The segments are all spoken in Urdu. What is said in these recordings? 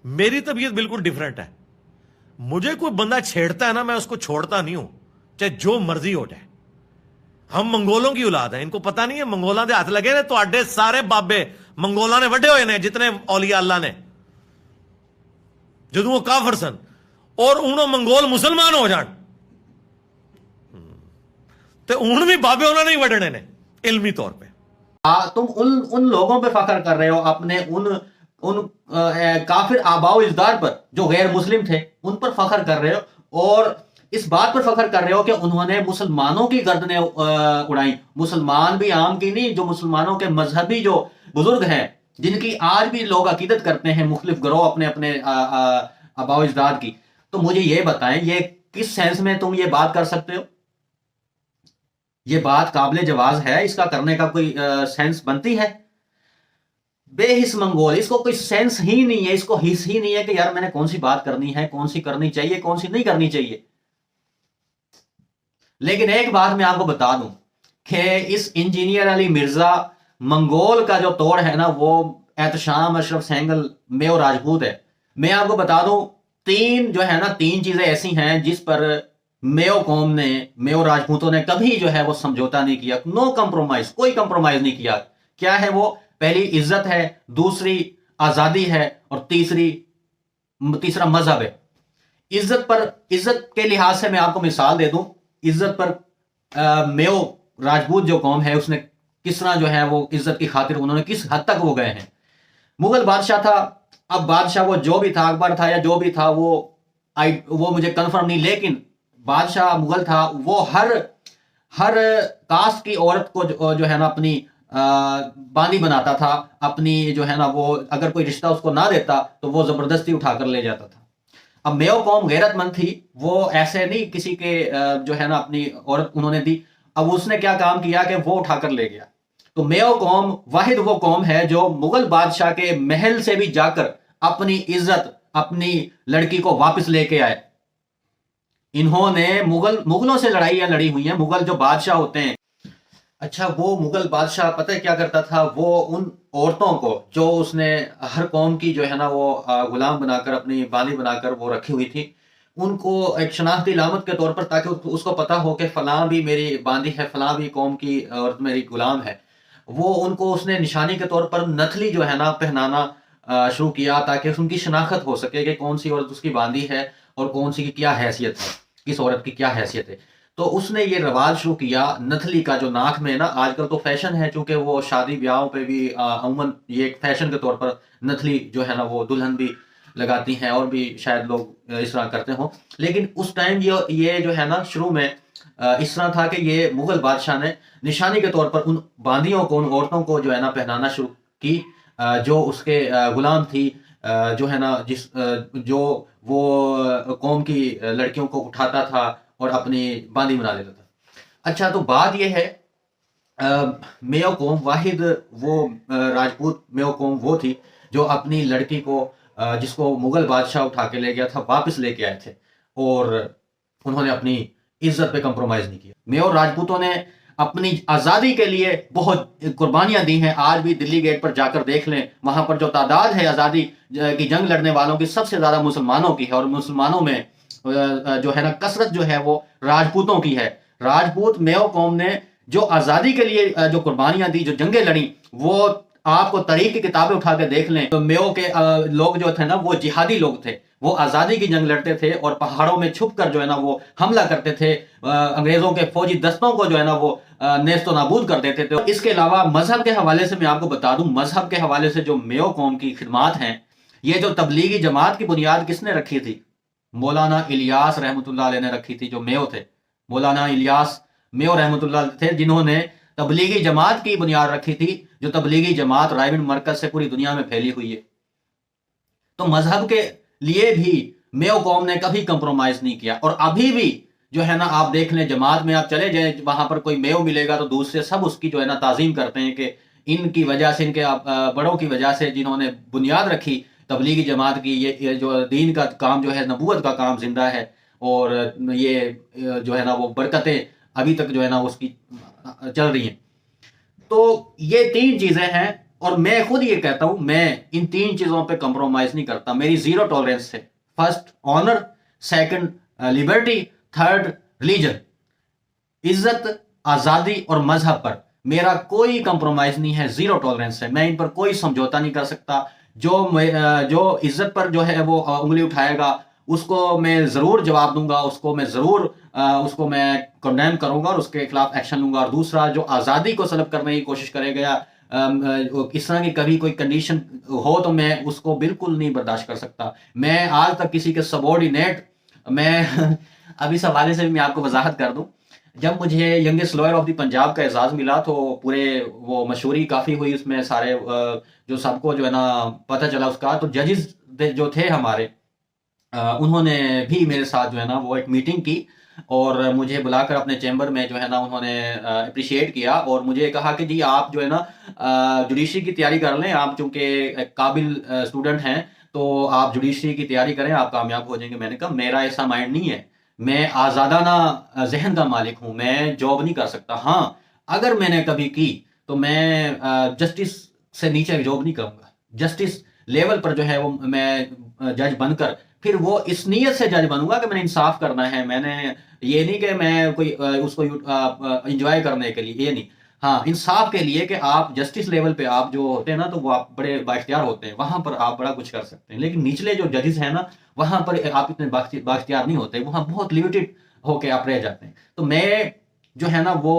میری طبیعت بالکل ڈیفرنٹ ہے. مجھے کوئی بندہ چھیڑتا ہے نا میں اس کو چھوڑتا نہیں ہوں, چاہے جو مرضی ہو جائے. ہم منگولوں کی اولاد ہیں, ان کو پتا نہیں ہے منگولاں دے ہاتھ لگے نے تو آڈے سارے بابے منگولاں نے وڈے ہوئے نے جتنے اولیاء اللہ نے, جدوں وہ کافر سن, اور انہوں منگول مسلمان ہو جان تو ان بھی بابے انہوں نے ہی وڈنے نے علمی طور پہ. تم ان لوگوں پہ فخر کر رہے ہو, اپنے ان کافر آباء و اجداد پر جو غیر مسلم تھے ان پر فخر کر رہے ہو, اور اس بات پر فخر کر رہے ہو کہ انہوں نے مسلمانوں کی گردنیں اڑائیں. مسلمان بھی عام کی نہیں, جو مسلمانوں کے مذہبی جو بزرگ ہیں جن کی آج بھی لوگ عقیدت کرتے ہیں مختلف گروہ اپنے اپنے آباء و اجداد کی. تو مجھے یہ بتائیں یہ کس سینس میں تم یہ بات کر سکتے ہو؟ یہ بات قابل جواز ہے؟ اس کا کرنے کا کوئی سینس بنتی ہے؟ بے حس منگول, اس کو کوئی سینس ہی نہیں ہے, اس کو حس ہی نہیں ہے کہ یار میں نے کون سی بات کرنی ہے, کون سی کرنی چاہیے, کون سی نہیں کرنی چاہیے. لیکن ایک بات میں آپ کو بتا دوں کہ اس انجینئر علی مرزا منگول کا جو توڑ ہے نا وہ احتشام, اشرف سینگل, میو راجپوت ہے. میں آپ کو بتا دوں تین چیزیں ایسی ہیں جس پر میو قوم نے, میو راجپوتوں نے کبھی جو ہے وہ سمجھوتا نہیں کیا, نو کمپرومائز, کوئی کمپرومائز نہیں کیا. کیا ہے وہ؟ پہلی عزت ہے, دوسری آزادی ہے, اور تیسرا مذہب ہے. عزت کے لحاظ سے میں آپ کو مثال دے دوں. عزت پر میو راجپوت جو قوم ہے اس نے کس طرح جو ہے وہ عزت کی خاطر انہوں نے کس حد تک وہ گئے ہیں. مغل بادشاہ تھا, اب بادشاہ وہ جو بھی تھا, اکبر تھا یا جو بھی تھا, وہ مجھے کنفرم نہیں, لیکن بادشاہ مغل تھا, وہ ہر کاسٹ کی عورت کو جو ہے نا اپنی باندی بناتا تھا, اپنی جو ہے نا وہ اگر کوئی رشتہ اس کو نہ دیتا تو وہ زبردستی اٹھا کر لے جاتا تھا. اب میو قوم غیرت مند تھی, وہ ایسے نہیں کسی کے جو ہے نا اپنی عورت انہوں نے دی. اب اس نے کیا کام کیا کہ وہ اٹھا کر لے گیا. تو میو قوم واحد وہ قوم ہے جو مغل بادشاہ کے محل سے بھی جا کر اپنی عزت, اپنی لڑکی کو واپس لے کے آئے. انہوں نے مغلوں سے لڑائیاں لڑی ہوئی ہیں. مغل جو بادشاہ ہوتے ہیں, اچھا وہ مغل بادشاہ پتہ کیا کرتا تھا, وہ ان عورتوں کو جو اس نے ہر قوم کی جو ہے نا وہ غلام بنا کر, اپنی باندی بنا کر وہ رکھی ہوئی تھی, ان کو ایک شناختی علامت کے طور پر, تاکہ اس کو پتا ہو کہ فلاں بھی میری باندی ہے, فلاں بھی قوم کی عورت میری غلام ہے, وہ ان کو اس نے نشانی کے طور پر نتھلی جو ہے نا پہنانا شروع کیا, تاکہ ان کی شناخت ہو سکے کہ کون سی عورت اس کی باندی ہے اور کون سی کی کیا حیثیت ہے, کس عورت کی کیا حیثیت ہے. تو اس نے یہ رواج شروع کیا نتھلی کا, جو ناک میں نا, آج کل تو فیشن ہے چونکہ وہ شادی بیاہوں پہ بھی عموماً یہ ایک فیشن کے طور پر نتھلی جو ہے نا وہ دلہن بھی لگاتی ہیں, اور بھی شاید لوگ اس طرح کرتے ہوں. لیکن اس ٹائم یہ جو ہے نا شروع میں اس طرح تھا کہ یہ مغل بادشاہ نے نشانی کے طور پر ان باندیوں کو, ان عورتوں کو جو ہے نا پہنانا شروع کی, جو اس کے غلام تھی, جو ہے نا جو وہ قوم کی لڑکیوں کو اٹھاتا تھا اور اپنی باندی بنا لیتا تھا. اچھا تو بات یہ ہے, میو قوم واحد وہ راجپوت میو قوم وہ تھی جو اپنی لڑکی کو, جس کو مغل بادشاہ اٹھا کے لے گیا تھا, واپس لے کے آئے تھے, اور انہوں نے اپنی عزت پہ کمپرومائز نہیں کیا. میو راجپوتوں نے اپنی آزادی کے لیے بہت قربانیاں دی ہیں. آج بھی دلی گیٹ پر جا کر دیکھ لیں, وہاں پر جو تعداد ہے آزادی کی جنگ لڑنے والوں کی سب سے زیادہ مسلمانوں کی ہے, اور مسلمانوں میں جو ہے نا کثرت جو ہے وہ راجپوتوں کی ہے. راجپوت میو قوم نے جو آزادی کے لیے جو قربانیاں دی, جو جنگیں لڑیں, وہ آپ کو تاریخ کی کتابیں اٹھا کے دیکھ لیں. تو میو کے لوگ جو تھے نا وہ جہادی لوگ تھے, وہ آزادی کی جنگ لڑتے تھے, اور پہاڑوں میں چھپ کر جو ہے نا وہ حملہ کرتے تھے, انگریزوں کے فوجی دستوں کو جو ہے نا وہ نیست و نابود کر دیتے تھے. اس کے علاوہ مذہب کے حوالے سے میں آپ کو بتا دوں, مذہب کے حوالے سے جو میو قوم کی خدمات ہیں, یہ جو تبلیغی جماعت کی بنیاد کس نے رکھی تھی؟ مولانا الیاس رحمۃ اللہ علیہ نے رکھی تھی. جو میو تھے, مولانا الیاس میو رحمۃ اللہ علیہ تھے, جنہوں نے تبلیغی جماعت کی بنیاد رکھی تھی, جو تبلیغی جماعت رائے مرکز سے پوری دنیا میں پھیلی ہوئی ہے. تو مذہب کے لیے بھی میو قوم نے کبھی کمپرومائز نہیں کیا. اور ابھی بھی جو ہے نا آپ دیکھ لیں, جماعت میں آپ چلے جائیں, وہاں پر کوئی میو ملے گا تو دوسرے سب اس کی جو ہے نا تعظیم کرتے ہیں کہ ان کی وجہ سے, ان کے بڑوں کی وجہ سے جنہوں نے بنیاد رکھی تبلیغی جماعت کی, یہ جو دین کا کام جو ہے, نبوت کا کام زندہ ہے, اور یہ جو ہے نا وہ برکتیں ابھی تک جو ہے نا اس کی چل رہی ہیں. تو یہ تین چیزیں ہیں, اور میں خود یہ کہتا ہوں میں ان 3 چیزوں پہ کمپرومائز نہیں کرتا. میری 0 ٹالرنس ہے. First owner, second Liberty, third religion. عزت, آزادی اور مذہب پر میرا کوئی کمپرومائز نہیں ہے, 0 ٹالرنس ہے. میں ان پر کوئی سمجھوتا نہیں کر سکتا. جو عزت پر جو ہے وہ انگلی اٹھائے گا اس کو میں ضرور جواب دوں گا, اس کو میں ضرور اس کو میں کنڈیم کروں گا اور اس کے خلاف ایکشن لوں گا. اور دوسرا جو آزادی کو سلب کرنے کی کوشش کرے گا, اس طرح کی کبھی کوئی کنڈیشن ہو تو میں اس کو بالکل نہیں برداشت کر سکتا. میں آج تک کسی کے سبارڈینیٹ, میں اب اس حوالے سے بھی میں آپ کو وضاحت کر دوں. جب مجھے youngest lower of the Punjab کا اعزاز ملا تو پورے وہ مشہوری کافی ہوئی اس میں, سارے جو سب کو جو ہے نا پتہ چلا اس کا. تو ججز جو تھے ہمارے انہوں نے بھی میرے ساتھ جو ہے نا وہ ایک میٹنگ کی اور مجھے بلا کر اپنے چیمبر میں جو ہے نا انہوں نے اپریشیٹ کیا اور مجھے کہا کہ جی آپ جو ہے نا جوڈیشری کی تیاری کر لیں, آپ چونکہ ایک قابل اسٹوڈنٹ ہیں تو آپ جوڈیشری کی تیاری کریں, آپ کامیاب ہو جائیں گے. میں نے کہا میرا ایسا مائنڈ نہیں ہے, میں آزادانہ ذہن کا مالک ہوں, میں جاب نہیں کر سکتا. ہاں اگر میں نے کبھی کی تو میں جسٹس سے نیچے جاب نہیں کروں گا. جسٹس لیول پر جو ہے وہ میں جج بن کر پھر وہ اس نیت سے جج بنوں گا کہ میں نے انصاف کرنا ہے. میں نے یہ نہیں کہ میں کوئی اس کو انجوائے کرنے کے لیے, یہ نہیں. ہاں انصاف کے لیے کہ آپ جسٹس لیول پہ آپ جو ہوتے ہیں نا تو وہ آپ بڑے بااختیار ہوتے ہیں, وہاں پر آپ بڑا کچھ کر سکتے ہیں. لیکن نچلے جو ججز ہیں نا وہاں پر آپ اتنے بااختیار نہیں ہوتے, وہاں بہت لیمیٹڈ ہو کے آپ رہ جاتے ہیں. تو میں جو ہے نا وہ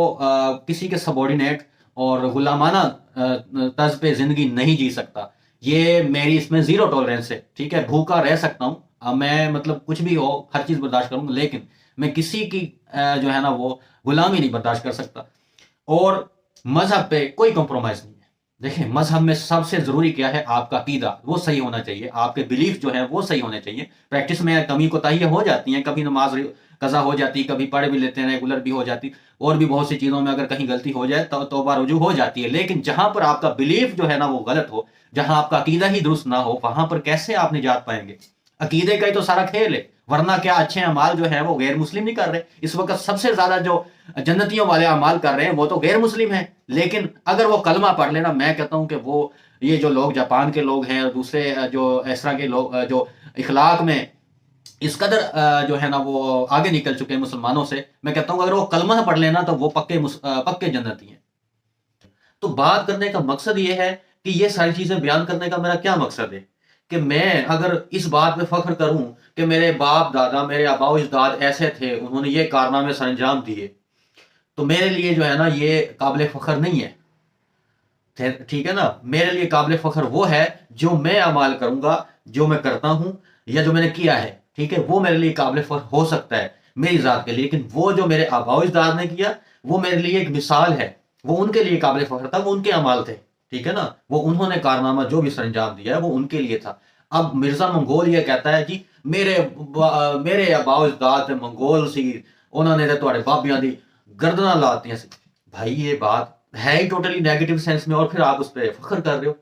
کسی کے سبارڈینیٹ اور غلامانہ طرز پہ زندگی نہیں جی سکتا. یہ میری اس میں 0 ٹالرنس ہے. ٹھیک ہے, بھوکا رہ سکتا ہوں میں, مطلب کچھ بھی ہو ہر چیز برداشت کروں گا, لیکن میں کسی کی جو ہے نا وہ غلامی نہیں برداشت کر سکتا. اور مذہب پہ کوئی کمپرومائز نہیں ہے. دیکھیں مذہب میں سب سے ضروری کیا ہے, آپ کا عقیدہ وہ صحیح ہونا چاہیے, آپ کے بلیف جو ہیں وہ صحیح ہونے چاہیے. پریکٹس میں کمی کوتاہیاں ہو جاتی ہیں, کبھی نماز قضا ہو جاتی, کبھی پڑھ بھی لیتے ہیں, ریگولر بھی ہو جاتی, اور بھی بہت سی چیزوں میں اگر کہیں غلطی ہو جائے تو توبہ رجوع ہو جاتی ہے. لیکن جہاں پر آپ کا بلیف جو ہے نا وہ غلط ہو, جہاں آپ کا عقیدہ ہی درست نہ ہو, وہاں پر کیسے آپ نجات پائیں گے؟ عقیدے کا ہی تو سارا کھیل ہے. ورنہ کیا اچھے اعمال جو ہیں وہ غیر مسلم نہیں کر رہے. اس وقت سب سے زیادہ جو جنتیوں والے اعمال کر رہے ہیں وہ تو غیر مسلم ہیں. لیکن اگر وہ کلمہ پڑھ لینا, میں کہتا ہوں کہ وہ یہ جو لوگ جاپان کے لوگ ہیں اور دوسرے جو اس طرح کے لوگ جو اخلاق میں اس قدر جو ہے نا وہ آگے نکل چکے ہیں مسلمانوں سے, میں کہتا ہوں اگر وہ کلمہ پڑھ لینا تو وہ پکے جنتی ہیں. تو بات کرنے کا مقصد یہ ہے کہ یہ ساری چیزیں بیان کرنے کا میرا کیا مقصد ہے کہ میں اگر اس بات پہ فخر کروں کہ میرے باپ دادا, میرے آبا و اجداد ایسے تھے, انہوں نے یہ کارنامے سر انجام دیے, تو میرے لیے جو ہے نا یہ قابل فخر نہیں ہے. ٹھیک ہے نا, میرے لیے قابل فخر وہ ہے جو میں اعمال کروں گا, جو میں کرتا ہوں یا جو میں نے کیا ہے. ٹھیک ہے, وہ میرے لیے قابل فخر ہو سکتا ہے میری ذات کے لیے. لیکن وہ جو میرے آبا و اجداد نے کیا وہ میرے لیے ایک مثال ہے, وہ ان کے لیے قابل فخر تھا, وہ ان کے اعمال تھے. ٹھیک ہے نا, وہ انہوں نے کارنامہ جو بھی سر انجام دیا ہے وہ ان کے لیے تھا. اب مرزا منگول یہ کہتا ہے جی میرے آبا و اجداد منگول سی, انہوں نے تھوڑے بابیاں دی گردناں لاتیاں سی. بھائی یہ بات ہے ہی ٹوٹلی نیگیٹو سینس میں, اور پھر آپ اس پہ فخر کر رہے ہو.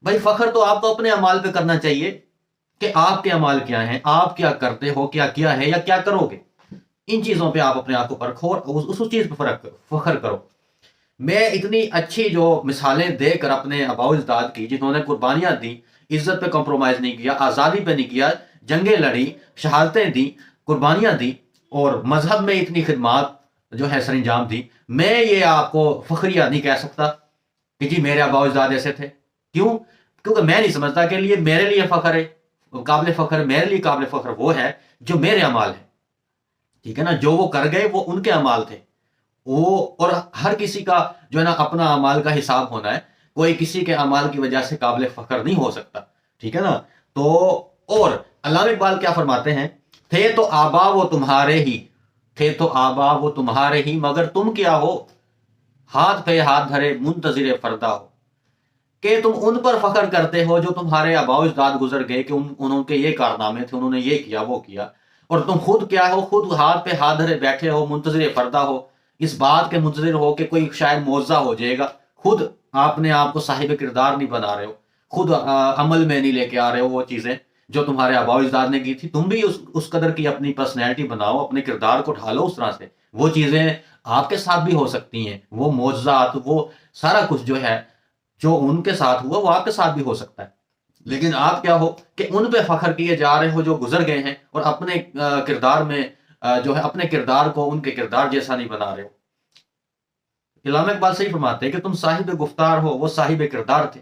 بھائی فخر تو آپ کو اپنے اعمال پہ کرنا چاہیے کہ آپ کے اعمال کیا ہیں, آپ کیا کرتے ہو, کیا کیا ہے یا کیا کرو گے. ان چیزوں پہ آپ اپنے آپ کو پرکھو اور اس چیز پہ فخر کرو. میں اتنی اچھی جو مثالیں دے کر اپنے آبا و اجداد کی, جنہوں نے قربانیاں دی, عزت پہ کمپرومائز نہیں کیا, آزادی پہ نہیں کیا, جنگیں لڑی, شہادتیں دی, قربانیاں دی, اور مذہب میں اتنی خدمات جو ہے سر انجام دی, میں یہ آپ کو فخریہ نہیں کہہ سکتا کہ جی میرے آبا و اجداد ایسے تھے. کیوں؟ کیونکہ میں نہیں سمجھتا کہ میرے لیے فخر ہے, قابل فخر میرے لیے قابل فخر وہ ہے جو میرے اعمال ہیں. ٹھیک ہے نا, جو وہ کر گئے وہ ان کے اعمال تھے. وہ اور ہر کسی کا جو ہے نا اپنا اعمال کا حساب ہونا ہے, کوئی کسی کے اعمال کی وجہ سے قابل فخر نہیں ہو سکتا. ٹھیک ہے نا. تو اور علامہ اقبال کیا فرماتے ہیں, تھے تو آبا وہ تمہارے ہی, تھے تو آبا وہ تمہارے ہی, مگر تم کیا ہو, ہاتھ پہ ہاتھ دھرے منتظر فردا ہو. کہ تم ان پر فخر کرتے ہو جو تمہارے آبا و اجداد گزر گئے, کہ انہوں کے یہ کارنامے تھے, انہوں نے یہ کیا وہ کیا, اور تم خود کیا ہو, خود ہاتھ پہ ہاتھ دھرے بیٹھے ہو, منتظر فردا ہو, اس بات کے منتظر ہو کہ کوئی شاید معجزہ ہو جائے گا. خود آپ نے آپ کو صاحب کردار نہیں بنا رہے ہو, خود عمل میں نہیں لے کے آ رہے ہو وہ چیزیں جو تمہارے آبا و اجداد نے کی تھی. تم بھی اس قدر کی اپنی پرسنالٹی بناؤ, اپنے کردار کو ڈھالو اس طرح سے. وہ چیزیں آپ کے ساتھ بھی ہو سکتی ہیں, وہ معجزات, وہ سارا کچھ جو ہے جو ان کے ساتھ ہوا وہ آپ کے ساتھ بھی ہو سکتا ہے، لیکن آپ کیا ہو کہ ان پہ فخر کیے جا رہے ہو جو گزر گئے ہیں، اور اپنے کردار میں جو ہے اپنے کردار کو ان کے کردار جیسا نہیں بنا رہے ہو۔ علامہ اقبال صحیح فرماتے ہیں کہ تم صاحب گفتار ہو، وہ صاحب کردار تھے۔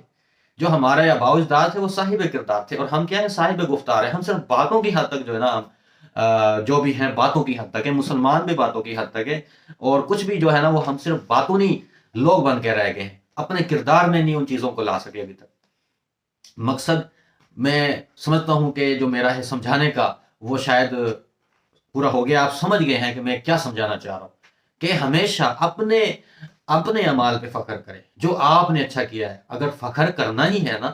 جو ہمارے آباء و اجداد تھے وہ صاحب کردار تھے، اور ہم کیا ہے، صاحب گفتار ہے۔ ہم صرف باتوں کی حد تک جو ہے نا، ہم جو بھی ہیں باتوں کی حد تک ہے، مسلمان بھی باتوں کی حد تک ہے، اور کچھ بھی جو ہے نا وہ ہم صرف باتوں لوگ بن کے رہ گئے ہیں، اپنے کردار میں نہیں ان چیزوں کو لا سکے ابھی تک۔ مقصد میں سمجھتا ہوں کہ جو میرا ہے سمجھانے کا وہ شاید پورا ہو گیا، آپ سمجھ گئے ہیں کہ میں کیا سمجھانا چاہ رہا ہوں، کہ ہمیشہ اپنے اعمال پہ فخر کریں، جو آپ نے اچھا کیا ہے، اگر فخر کرنا ہی ہے نا،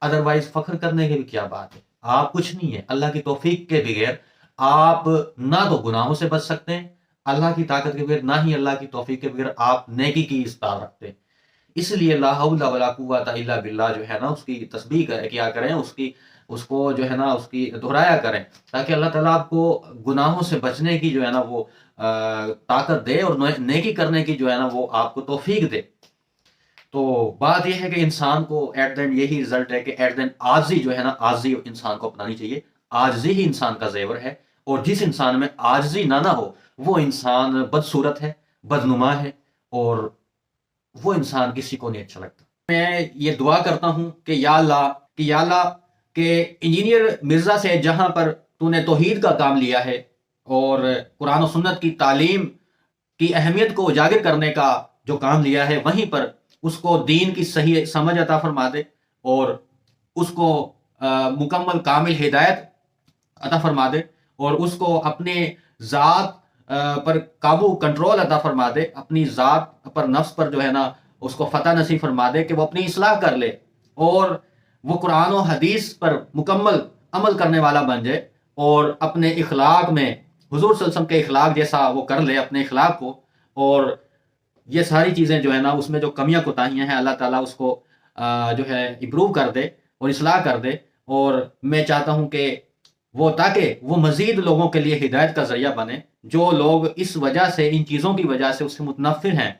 ادروائز فخر کرنے کی بھی کیا بات ہے، آپ کچھ نہیں ہے، اللہ کی توفیق کے بغیر آپ نہ تو گناہوں سے بچ سکتے ہیں اللہ کی طاقت کے بغیر، نہ ہی اللہ کی توفیق کے بغیر آپ نیکی کی استطاعت رکھتے ہیں۔ اس لیے لا حول ولا قوت الا باللہ جو ہے نا اس کی تسبیح کیا کریں، اس کو جو ہے نا اس کی دہرایا کریں، تاکہ اللہ تعالیٰ آپ کو گناہوں سے بچنے کی جو ہے نا وہ طاقت دے، اور نیکی کرنے کی جو ہے نا وہ آپ کو توفیق دے۔ تو بات یہ ہے کہ انسان کو ایٹ دا اینڈ یہی رزلٹ ہے کہ ایٹ دا اینڈ عاجزی جو ہے نا، عاجزی انسان کو اپنانی چاہیے۔ عاجزی ہی انسان کا زیور ہے، اور جس انسان میں عاجزی نہ ہو وہ انسان بدصورت ہے، بدنما ہے، اور وہ انسان کسی کو نہیں اچھا لگتا۔ میں یہ دعا کرتا ہوں کہ یا اللہ کہ انجینئر مرزا سے جہاں پر تو نے توحید کا کام لیا ہے اور قرآن و سنت کی تعلیم کی اہمیت کو اجاگر کرنے کا جو کام لیا ہے، وہیں پر اس کو دین کی صحیح سمجھ عطا فرما دے، اور اس کو مکمل کامل ہدایت عطا فرما دے، اور اس کو اپنے ذات پر قابو کنٹرول عطا فرما دے، اپنی ذات پر نفس پر جو ہے نا اس کو فتح نصیب فرما دے کہ وہ اپنی اصلاح کر لے، اور وہ قرآن و حدیث پر مکمل عمل کرنے والا بن جائے، اور اپنے اخلاق میں حضور صلی اللہ علیہ وسلم کے اخلاق جیسا وہ کر لے اپنے اخلاق کو، اور یہ ساری چیزیں جو ہے نا اس میں جو کمیاں کوتاہیاں ہیں اللہ تعالیٰ اس کو جو ہے امپروو کر دے اور اصلاح کر دے۔ اور میں چاہتا ہوں کہ تاکہ وہ مزید لوگوں کے لیے ہدایت کا ذریعہ بنے، جو لوگ اس وجہ سے، ان چیزوں کی وجہ سے اس سے متنفر ہیں،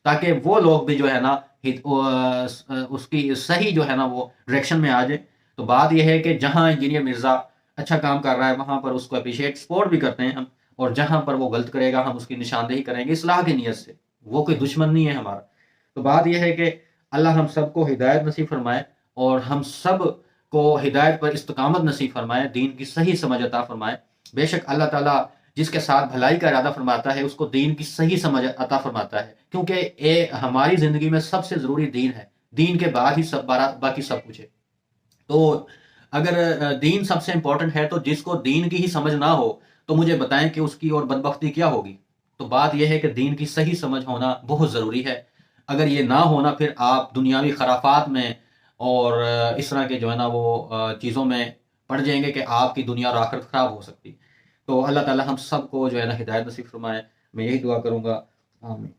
تاکہ وہ لوگ بھی جو ہے نا اس کی صحیح جو ہے نا وہ ڈائریکشن میں آ جائے۔ تو بات یہ ہے کہ جہاں انجینئر مرزا اچھا کام کر رہا ہے وہاں پر اس کو اپریشیٹ سپورٹ بھی کرتے ہیں ہم، اور جہاں پر وہ غلط کرے گا ہم اس کی نشاندہی کریں گے اصلاح کی نیت سے، وہ کوئی دشمن نہیں ہے ہمارا۔ تو بات یہ ہے کہ اللہ ہم سب کو ہدایت نصیب فرمائے، اور ہم سب کو ہدایت پر استقامت نصیب فرمائے، دین کی صحیح سمجھ عطا فرمائے۔ بے شک اللہ تعالیٰ جس کے ساتھ بھلائی کا ارادہ فرماتا ہے اس کو دین کی صحیح سمجھ عطا فرماتا ہے، کیونکہ ہماری زندگی میں سب سے ضروری دین ہے، دین کے بعد ہی باقی سب کچھ ہے۔ تو اگر دین سب سے امپورٹنٹ ہے تو جس کو دین کی ہی سمجھ نہ ہو تو مجھے بتائیں کہ اس کی اور بدبختی کیا ہوگی۔ تو بات یہ ہے کہ دین کی صحیح سمجھ ہونا بہت ضروری ہے، اگر یہ نہ ہونا پھر آپ دنیاوی خرافات میں اور اس طرح کے جو ہے نا وہ چیزوں میں پڑ جائیں گے کہ آپ کی دنیا اور آخرت خراب ہو سکتی۔ تو اللہ تعالی ہم سب کو جو ہے نا ہدایت نصیب فرمائے، میں یہی دعا کروں گا، آمین۔